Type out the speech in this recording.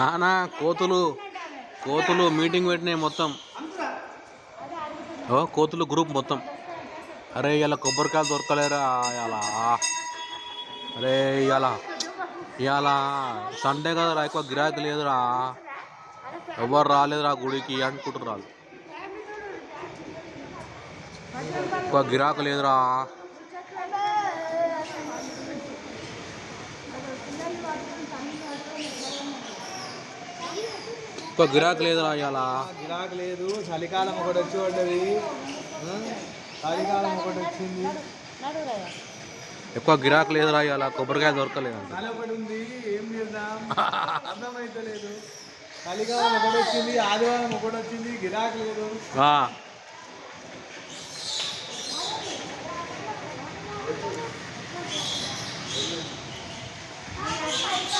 నానా కోతులు కోతులు మీటింగ్ పెట్టినాయి మొత్తం. ఓ కోతులు గ్రూప్ మొత్తం. అరే ఇలా కొబ్బరికాయలు దొరకలేరా ఇలా. అరే ఇలా ఇలా సండే కదరా, ఎక్కువ గిరాకీ లేదురా, ఎవరు రాలేదురా గుడికి అనుకుంటున్నారు. ఎక్కువ గిరాకీ లేదురా. ఎక్కువ గిరాకీ లేదురా ఇలా. గిరాకీ లేదు. చలికాలం ఒకటి వచ్చి పడ్డది. చలికాలం ఒకటి వచ్చింది. ఎక్కువ గిరాకీ లేదురా ఇలా. కొబ్బరికాయ దొరకలేదు. చలి ఒకటి ఉంది, ఏం చేద్దాం అర్థమైతే లేదు. చలికాలం ఒకటి వచ్చింది, ఆదివారం ఒకటి వచ్చింది, గిరాకీ లేదు.